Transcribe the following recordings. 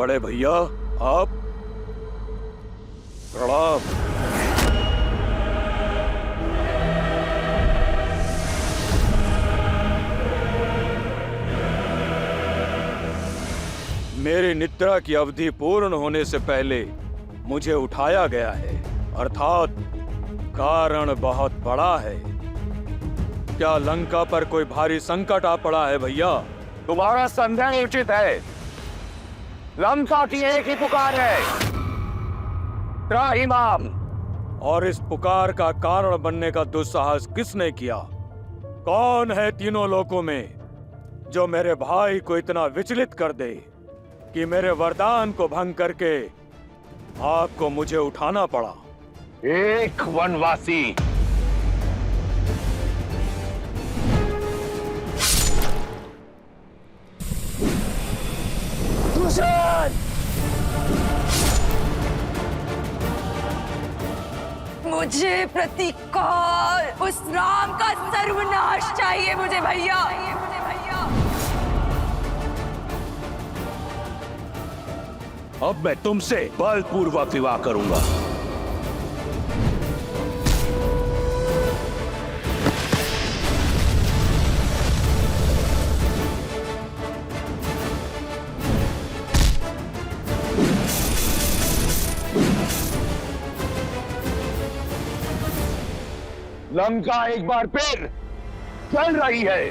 बड़े भैया, आप प्रणाम। मेरी निद्रा की अवधि पूर्ण होने से पहले मुझे उठाया गया है, अर्थात कारण बहुत बड़ा है। क्या लंका पर कोई भारी संकट आ पड़ा है भैया? तुम्हारा संदेह उचित है। लंका की एक ही पुकार है, त्राहिमाम। और इस पुकार का कारण बनने का दुस्साहस किसने किया? कौन है तीनों लोकों में जो मेरे भाई को इतना विचलित कर दे कि मेरे वरदान को भंग करके आपको मुझे उठाना पड़ा? एक वनवासी। मुझे प्रतिकार, उस राम का सर्वनाश चाहिए मुझे भैया। अब मैं तुमसे बलपूर्वक विवाह करूंगा। लंका एक बार फिर चल रही है।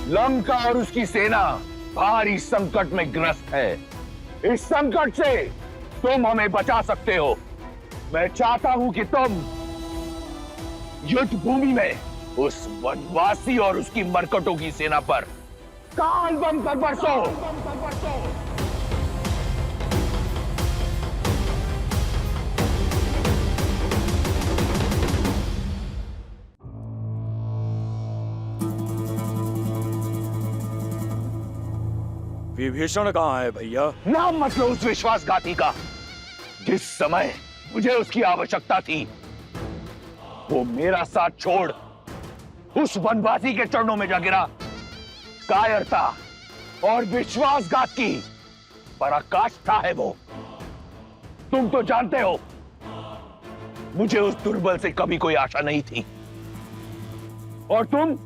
लंका और उसकी सेना भारी संकट में ग्रस्त है। इस संकट से तुम हमें बचा सकते हो। मैं चाहता हूं कि तुम युद्ध भूमि में उस वनवासी और उसकी मरकटों की सेना पर काल बम कर बरसो। विभीषण कहाँ है भैया? नाम मत लो उस विश्वासघाती का। जिस समय मुझे उसकी आवश्यकता थी, वो मेरा साथ छोड़ उस वनवासी के चरणों में जा गिरा। कायरता और विश्वासघात की पराकाष्ठा है वो। तुम तो जानते हो, मुझे उस दुर्बल से कभी कोई आशा नहीं थी। और तुम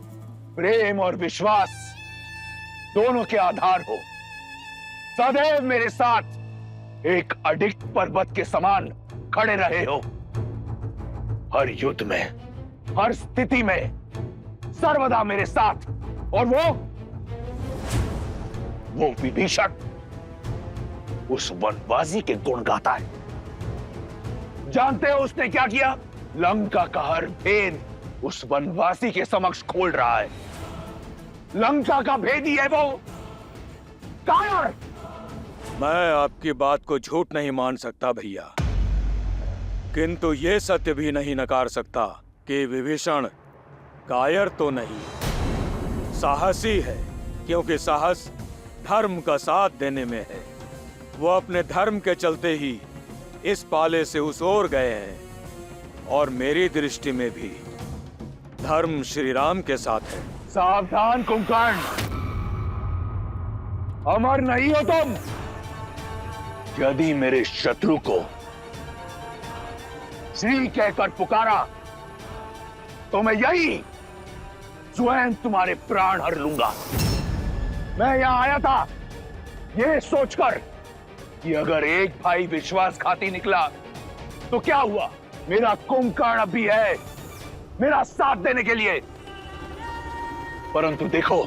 प्रेम और विश्वास दोनों के आधार हो। सदैव मेरे साथ एक अडिग पर्वत के समान खड़े रहे हो। हर युद्ध में, हर स्थिति में सर्वदा मेरे साथ। और वो विभीषण उस वनवासी के गुण गाता है। जानते हो उसने क्या किया? लंका का हर भेद उस वनवासी के समक्ष खोल रहा है। लंका का भेदी है वो कायर। मैं आपकी बात को झूठ नहीं मान सकता भैया, किंतु ये सत्य भी नहीं नकार सकता कि विभीषण कायर तो नहीं, साहसी है। क्योंकि साहस धर्म का साथ देने में है। वो अपने धर्म के चलते ही इस पाले से उस ओर गए हैं। और मेरी दृष्टि में भी धर्म श्री राम के साथ है। सावधान कुंभकर्ण, अमर नहीं हो तुम। यदि मेरे शत्रु को श्री कहकर पुकारा तो मैं यही स्वयं तुम्हारे प्राण हर लूंगा। मैं यहां आया था यह सोचकर कि अगर एक भाई विश्वासघाती निकला तो क्या हुआ। मेरा कुंभकर्ण भी है मेरा साथ देने के लिए। परंतु देखो,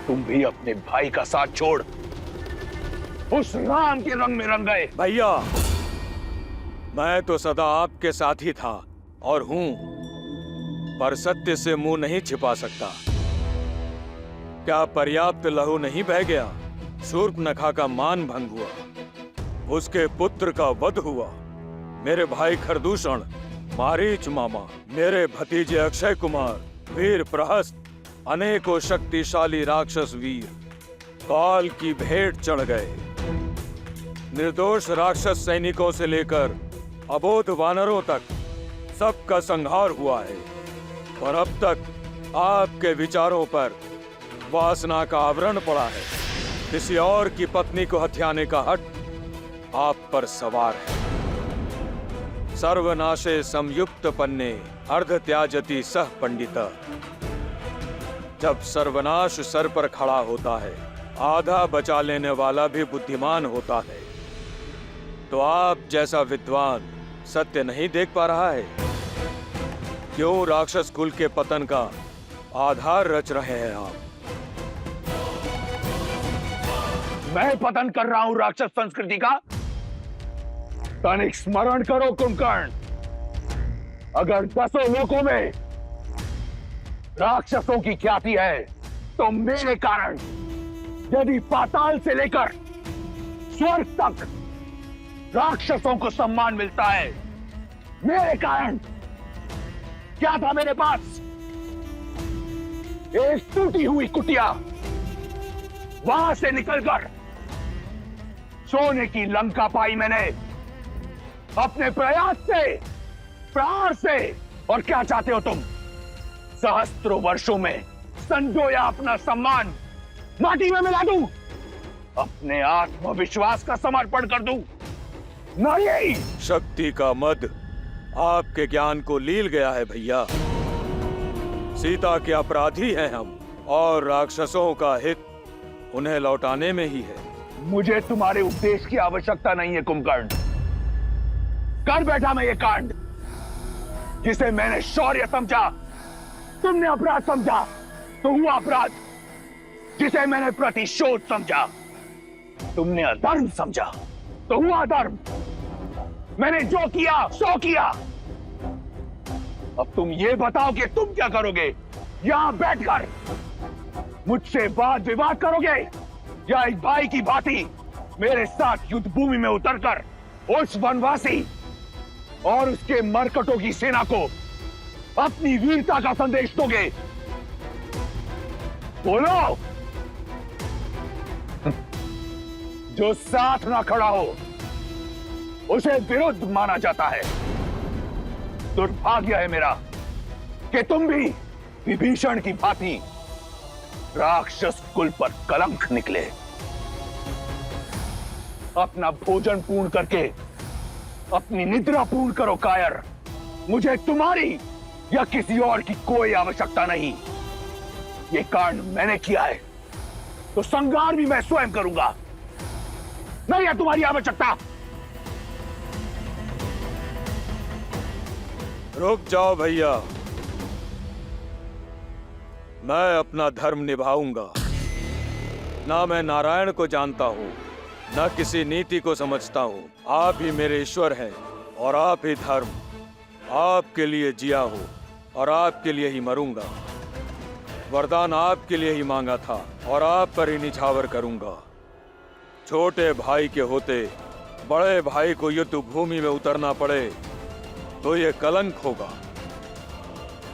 तुम भी अपने भाई का साथ छोड़ उस राम के रंग में रंग गए। भैया, मैं तो सदा आपके साथ ही था और हूं, पर सत्य से मुंह नहीं छिपा सकता। क्या पर्याप्त लहू नहीं बह गया? शूर्पनखा का मान भंग हुआ, उसके पुत्र का वध हुआ। मेरे भाई खरदूषण, मारीच मामा, मेरे भतीजे अक्षय कुमार, वीर प्रहस्त, अनेकों शक्तिशाली राक्षस वीर काल की भेंट चढ़ गए। निर्दोष राक्षस सैनिकों से लेकर अबोध वानरों तक सबका संहार हुआ है। और अब तक आपके विचारों पर वासना का आवरण पड़ा है। किसी और की पत्नी को हथियाने का हक आप पर सवार है। सर्वनाशे संयुक्त पन्ने अर्ध त्याजति सह पंडित। जब सर्वनाश सर पर खड़ा होता है, आधा बचा लेने वाला भी बुद्धिमान होता है। तो आप जैसा विद्वान सत्य नहीं देख पा रहा है? क्यों राक्षस कुल के पतन का आधार रच रहे हैं आप? मैं पतन कर रहा हूं राक्षस संस्कृति का? तनिक स्मरण करो कुंभकर्ण, अगर 10 लोकों में राक्षसों की ख्याति है तो मेरे कारण यदि पाताल से लेकर स्वर्ग तक राक्षसों को सम्मान मिलता है, मेरे कारण क्या था मेरे पास? एक टूटी हुई कुटिया, वहां से निकलकर सोने की लंका पाई मैंने अपने प्रयास से, प्रहार से। और क्या चाहते हो तुम? सहस्त्रों वर्षों में संजोया अपना सम्मान माटी में मिला दूं? अपने आत्मविश्वास का समर्पण कर दूं? नहीं। शक्ति का मद आपके ज्ञान को लील गया है भैया। सीता के अपराधी हैं हम, और राक्षसों का हित उन्हें लौटाने में ही है। मुझे तुम्हारे उपदेश की आवश्यकता नहीं है कुंभकर्ण। कर बैठा मैं ये कांड, जिसे मैंने शौर्य समझा तुमने अपराध समझा, तो हुआ अपराध। जिसे मैंने प्रतिशोध समझा तुमने अधर्म समझा, तो हुआ अधर्म। मैंने जो किया सो किया। अब तुम ये बताओ कि तुम क्या करोगे? यहां बैठकर मुझसे वाद विवाद करोगे, या एक भाई की भांति मेरे साथ युद्ध भूमि में उतरकर उस वनवासी और उसके मरकटों की सेना को अपनी वीरता का संदेश दोगे? बोलो। जो साथ ना खड़ा हो उसे विरुद्ध माना जाता है। दुर्भाग्य है मेरा कि तुम भी विभीषण की भांति राक्षस कुल पर कलंक निकले। अपना भोजन पूर्ण करके अपनी निद्रा पूर्ण करो कायर। मुझे तुम्हारी या किसी और की कोई आवश्यकता नहीं। ये कांड मैंने किया है तो संहार भी मैं स्वयं करूंगा। नहीं है तुम्हारी आवश्यकता। रुक जाओ भैया, मैं अपना धर्म निभाऊंगा। ना मैं नारायण को जानता हूं, न किसी नीति को समझता हूं। आप ही मेरे ईश्वर हैं और आप ही धर्म। आपके लिए जिया हूं और आपके लिए ही मरूंगा। वरदान आपके लिए ही मांगा था और आप पर ही निछावर करूंगा। छोटे भाई के होते बड़े भाई को युद्ध भूमि में उतरना पड़े तो ये कलंक होगा।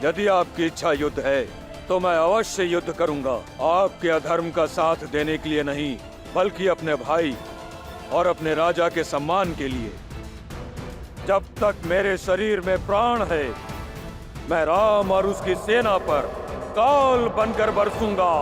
यदि आपकी इच्छा युद्ध है तो मैं अवश्य युद्ध करूंगा। आपके अधर्म का साथ देने के लिए नहीं, बल्कि अपने भाई और अपने राजा के सम्मान के लिए। जब तक मेरे शरीर में प्राण है, मैं राम और उसकी सेना पर काल बनकर बरसूंगा।